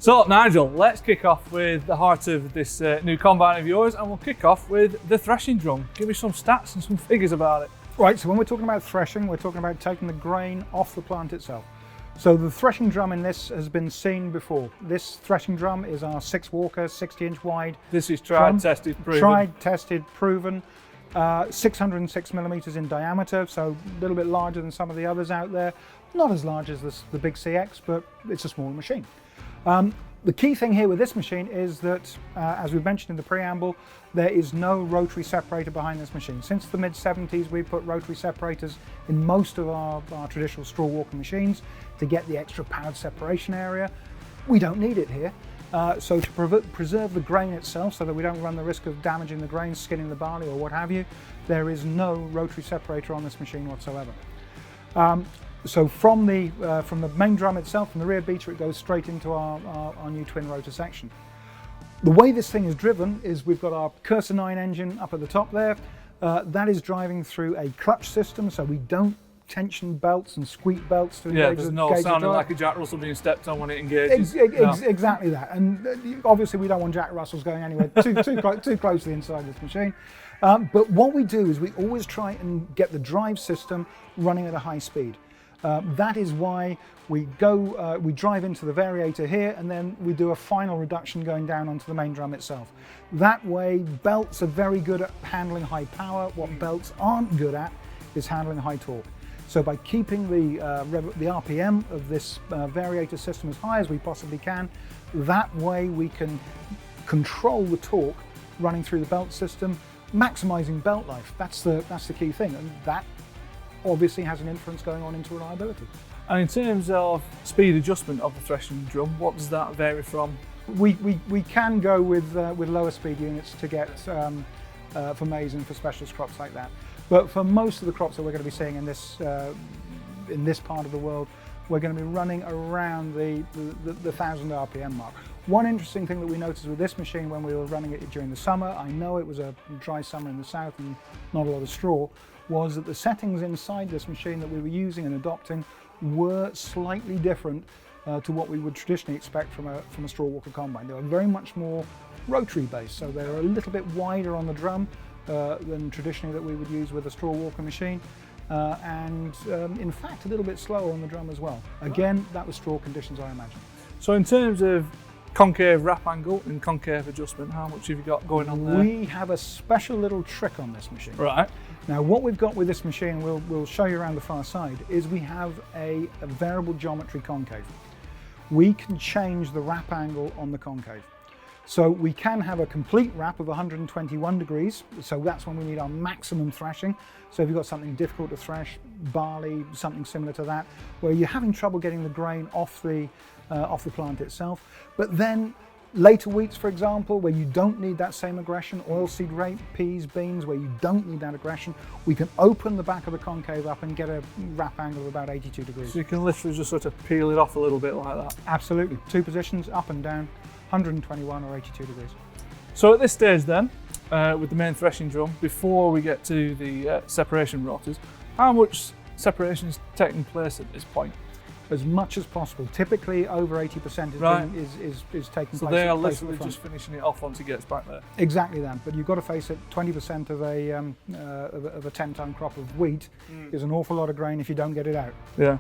So Nigel, let's kick off with the heart of this new combine of yours, and we'll kick off with the threshing drum. Give me some stats and some figures about it. Right, so when we're talking about threshing, we're talking about taking the grain off the plant itself. So the threshing drum in this has been seen before. This threshing drum is our 6-walker, 60-inch wide. This is tried, tested, proven. Tried, tested, proven. 606 millimeters in diameter, so a little bit larger than some of the others out there. Not as large as the big CX, but it's a smaller machine. The key thing here with this machine is that, as we mentioned in the preamble, there is no rotary separator behind this machine. Since the mid-70s, we've put rotary separators in most of our traditional straw walker machines to get the extra powered separation area. We don't need it here. So to preserve the grain itself, so that we don't run the risk of damaging the grain, skinning the barley or what have you, there is no rotary separator on this machine whatsoever. So from the main drum itself, from the rear beater, it goes straight into our new twin rotor section. The way this thing is driven is we've got our Cursor 9 engine up at the top there. That is driving through a clutch system, so we don't tension belts and squeak belts to engage there's no sounding like a Jack Russell being stepped on when it engages. Exactly that. And obviously we don't want Jack Russells going anywhere too close to the inside of this machine. But what we do is we always try and get the drive system running at a high speed. That is why we drive into the variator here, and then we do a final reduction going down onto the main drum itself. That way, belts are very good at handling high power. What belts aren't good at is handling high torque. So by keeping the RPM of this variator system as high as we possibly can, that way we can control the torque running through the belt system, maximizing belt life. That's the key thing, and that obviously has an influence going on into reliability. And in terms of speed adjustment of the threshing drum, what does that vary from? We can go with lower speed units to get for maize and for specialist crops like that. But for most of the crops that we're going to be seeing in this part of the world, we're going to be running around the 1000 RPM mark. One interesting thing that we noticed with this machine when we were running it during the summer, I know it was a dry summer in the south and not a lot of straw, was that the settings inside this machine that we were using and adopting were slightly different to what we would traditionally expect from a straw walker combine. They were very much more rotary based, so they're a little bit wider on the drum than traditionally that we would use with a straw walker machine, and in fact a little bit slower on the drum as well. Again, that was straw conditions, I imagine. So in terms of concave wrap angle and concave adjustment, how much have you got going on there? We have a special little trick on this machine. Right. Now what we've got with this machine, we'll show you around the far side, is we have a variable geometry concave. We can change the wrap angle on the concave. So we can have a complete wrap of 121 degrees, so that's when we need our maximum threshing. So if you've got something difficult to thresh, barley, something similar to that, where you're having trouble getting the grain off the plant itself. But then later wheats, for example, where you don't need that same aggression, oilseed rape, peas, beans, where you don't need that aggression, we can open the back of the concave up and get a wrap angle of about 82 degrees. So you can literally just sort of peel it off a little bit like that? Absolutely. Two positions, up and down, 121 or 82 degrees. So at this stage then, with the main threshing drum, before we get to the separation rotors, how much separation is taking place at this point? As much as possible. Typically over 80% is taking place. So they are literally just finishing it off once it gets back there. Exactly that, but you've got to face it, 20% of a 10-ton crop of wheat is an awful lot of grain if you don't get it out. Yeah.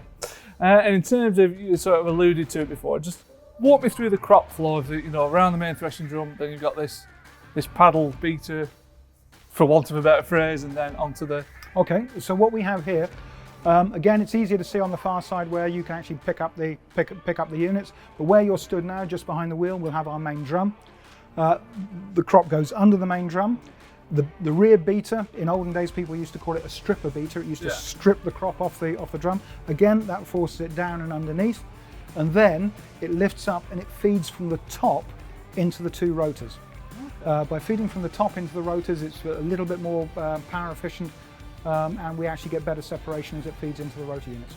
And in terms of, you sort of alluded to it before, just walk me through the crop flow of around the main threshing drum, then you've got this paddle beater, for want of a better phrase, and then onto the... Okay, so what we have here, again, it's easier to see on the far side where you can actually pick up the units, but where you're stood now, just behind the wheel, we'll have our main drum. The crop goes under the main drum. The rear beater, in olden days people used to call it a stripper beater. It used to strip the crop off the drum. Again, that forces it down and underneath, and then it lifts up and it feeds from the top into the two rotors. By feeding from the top into the rotors, it's a little bit more power efficient, and we actually get better separation as it feeds into the rotor units.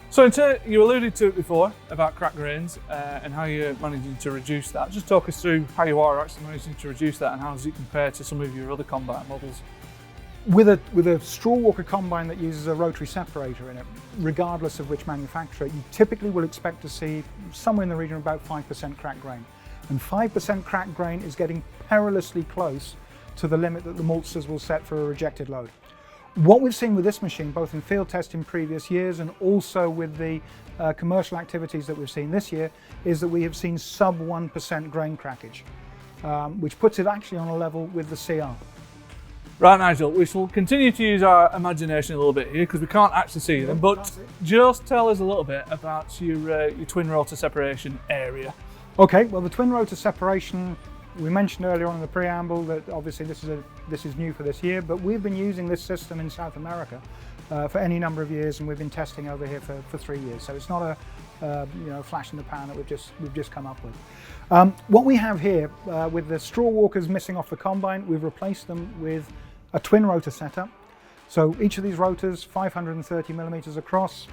So you alluded to it before about cracked grains and how you're managing to reduce that. Just talk us through how you are actually managing to reduce that and how does it compare to some of your other combine models? With a straw walker combine that uses a rotary separator in it, regardless of which manufacturer, you typically will expect to see somewhere in the region of about 5% cracked grain. And 5% cracked grain is getting perilously close to the limit that the maltsters will set for a rejected load. What we've seen with this machine, both in field test in previous years and also with the commercial activities that we've seen this year, is that we have seen sub 1% grain crackage, which puts it actually on a level with the CR. Right, Nigel, we shall continue to use our imagination a little bit here because we can't actually see them, but just tell us a little bit about your twin rotor separation area. Okay, well, the twin rotor separation, we mentioned earlier on in the preamble that obviously this is new for this year, but we've been using this system in South America for any number of years, and we've been testing over here for 3 years. So it's not a flash in the pan that we've just come up with. What we have here with the straw walkers missing off the combine, we've replaced them with a twin rotor setup. So each of these rotors 530 millimeters across,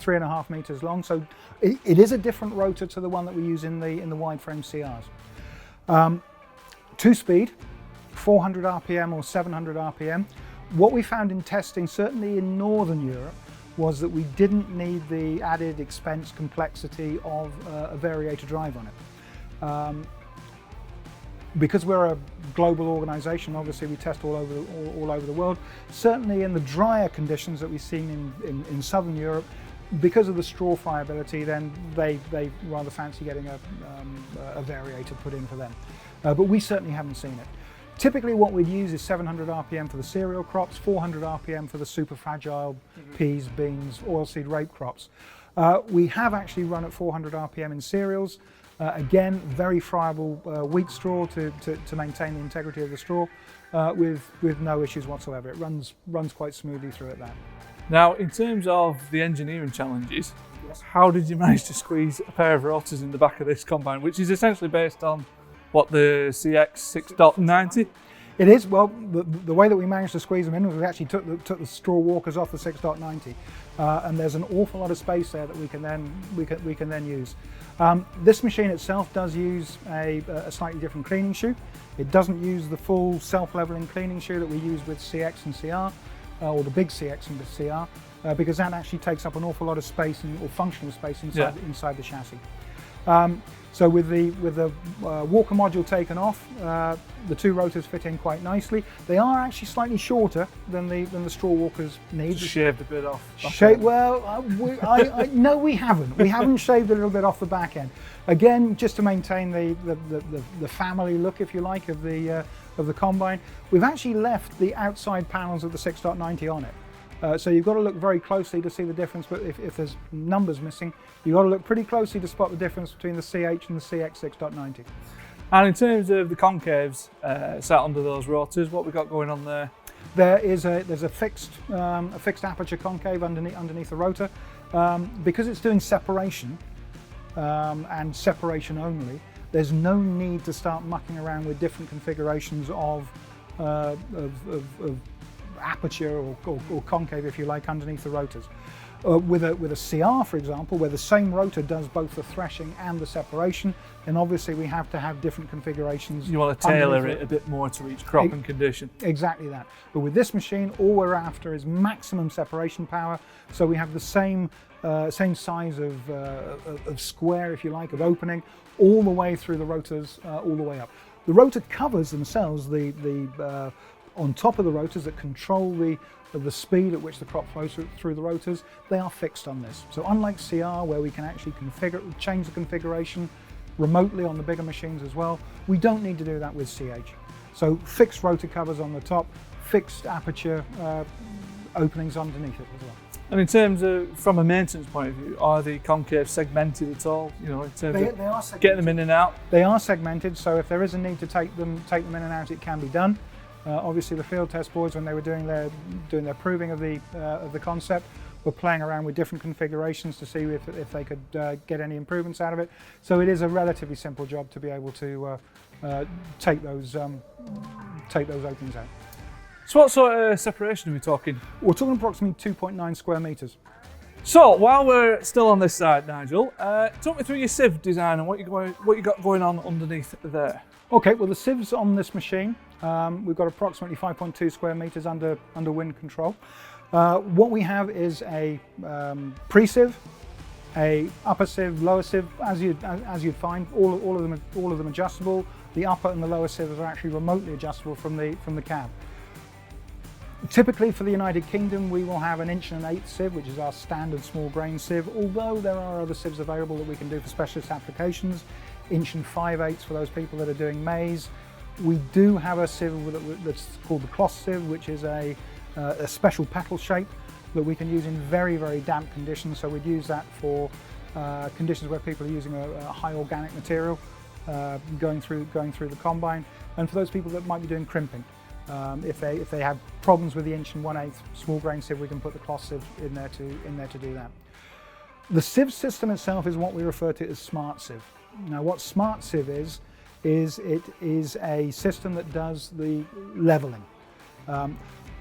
3.5 meters long. So it is a different rotor to the one that we use in the wide frame CRs. 2-speed, 400 RPM or 700 RPM. What we found in testing, certainly in Northern Europe, was that we didn't need the added expense, complexity of a variator drive on it. Because we're a global organisation, obviously we test all over the world. Certainly in the drier conditions that we've seen in Southern Europe, because of the straw friability, then they rather fancy getting a variator put in for them. But we certainly haven't seen it. Typically what we'd use is 700 RPM for the cereal crops, 400 RPM for the super fragile peas, beans, oilseed rape crops. We have actually run at 400 RPM in cereals. Again, very friable wheat straw to maintain the integrity of the straw with no issues whatsoever. It runs quite smoothly through at that. Now, in terms of the engineering challenges, how did you manage to squeeze a pair of rotors in the back of this combine, which is essentially based on what, the CX7.70? It is. Well, the way that we managed to squeeze them in was we actually took the straw walkers off the 6.90, and there's an awful lot of space there that we can then use. This machine itself does use a slightly different cleaning shoe. It doesn't use the full self-leveling cleaning shoe that we use with CX and CR, or the big CX and the CR, because that actually takes up an awful lot of space or functional space inside the chassis. So with the walker module taken off, the two rotors fit in quite nicely. They are actually slightly shorter than the straw walkers need. Just shaved a bit off. Well, no, we haven't. We haven't shaved a little bit off the back end. Again, just to maintain the family look, if you like, of the combine. We've actually left the outside panels of the 6.90 on it. So you've got to look very closely to see the difference, but if there's numbers missing, you've got to look pretty closely to spot the difference between the CH and the CX 6.90. And in terms of the concaves sat under those rotors, what we got going on there? There's a fixed aperture concave underneath the rotor. Because it's doing separation and separation only, there's no need to start mucking around with different configurations of aperture or concave, if you like, underneath the rotors. With a CR, for example, where the same rotor does both the threshing and the separation, then obviously we have to have different configurations. You want to tailor it a bit more to each crop and condition. Exactly that. But with this machine, all we're after is maximum separation power, so we have the same size of square, if you like, of opening, all the way through the rotors, all the way up. The rotor covers themselves, on top of the rotors that control the speed at which the crop flows through the rotors, they are fixed on this. So unlike CR, where we can actually change the configuration remotely on the bigger machines as well, we don't need to do that with CH. So fixed rotor covers on the top, fixed aperture openings underneath it as well. And in terms of, from a maintenance point of view, are the concaves segmented at all? You know, in terms of they are segmented. Getting them in and out? They are segmented, so if there is a need to take them in and out, it can be done. Obviously, the field test boards, when they were doing their proving of the concept, were playing around with different configurations to see if they could get any improvements out of it. So it is a relatively simple job to be able to take those openings out. So what sort of separation are we talking? We're talking approximately 2.9 square meters. So while we're still on this side, Nigel, talk me through your sieve design and what you got going on underneath there. Okay, well the sieves on this machine We've got approximately 5.2 square meters under wind control. What we have is a pre-sieve, a upper sieve, lower sieve, as you'd find. All of them adjustable. The upper and the lower sieves are actually remotely adjustable from the cab. Typically for the United Kingdom, we will have an 1.1/8" sieve, which is our standard small grain sieve, although there are other sieves available that we can do for specialist applications. 1.5/8" for those people that are doing maize. We do have a sieve that's called the cloth sieve, which is a special petal shape that we can use in very, very damp conditions. So we'd use that for conditions where people are using a high organic material going through the combine, and for those people that might be doing crimping. If they have problems with the 1.1/8" small grain sieve, we can put the cloth sieve in there to do that. The sieve system itself is what we refer to as SmartSieve. Now, what SmartSieve is it is a system that does the leveling.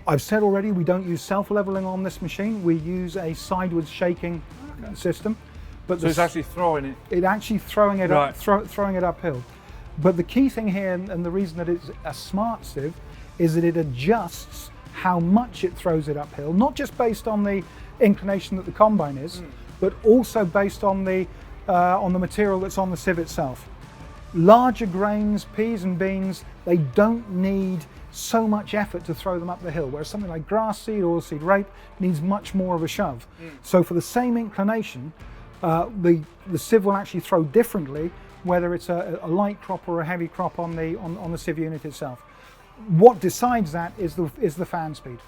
I've said already we don't use self-leveling on this machine. We use a sideways shaking system. But so it's actually throwing it. It's actually throwing it throwing it uphill. But the key thing here, and the reason that it's a smart sieve, is that it adjusts how much it throws it uphill, not just based on the inclination that the combine is, but also based on the material that's on the sieve itself. Larger grains, peas and beans, they don't need so much effort to throw them up the hill, whereas something like grass seed, oilseed rape needs much more of a shove. So for the same inclination, the sieve will actually throw differently, whether it's a light crop or a heavy crop on the sieve unit itself. What decides that is the fan speed.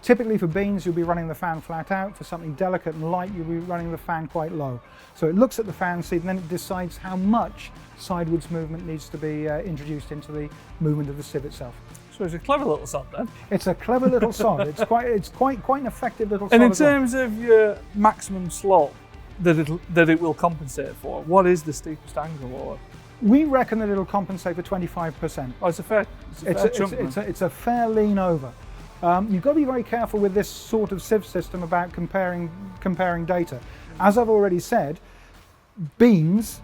Typically for beans, you'll be running the fan flat out. For something delicate and light, you'll be running the fan quite low. So it looks at the fan speed and then it decides how much sideways movement needs to be introduced into the movement of the sieve itself. So it's a clever little sod then. It's a clever little sod. It's quite an effective little sod. And in terms of your maximum slope that it will compensate for, what is the steepest angle? Or? We reckon that it'll compensate for 25%. Oh, it's a fair chunk. It's a fair lean over. You've got to be very careful with this sort of sieve system about comparing data. As I've already said, beans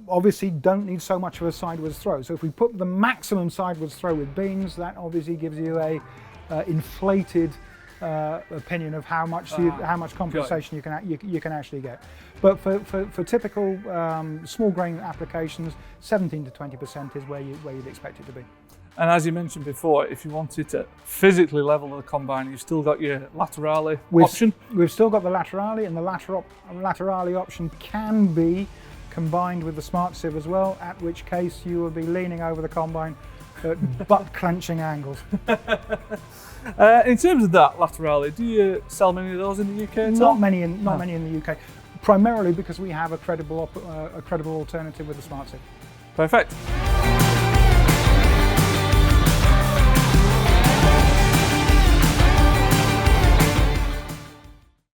obviously don't need so much of a sideways throw. So if we put the maximum sideways throw with beans, that obviously gives you a inflated opinion of how much compensation you can actually get. But for typical small grain applications, 17 to 20% is where you'd expect it to be. And as you mentioned before, if you wanted to physically level the combine, you've still got your laterale option. We've still got the laterale, and the laterale option can be combined with the SmartSieve as well, at which case you will be leaning over the combine at butt-clenching angles. In terms of that laterale, do you sell many of those in the UK? Not many in the UK, primarily because we have a credible alternative with the SmartSieve. Perfect.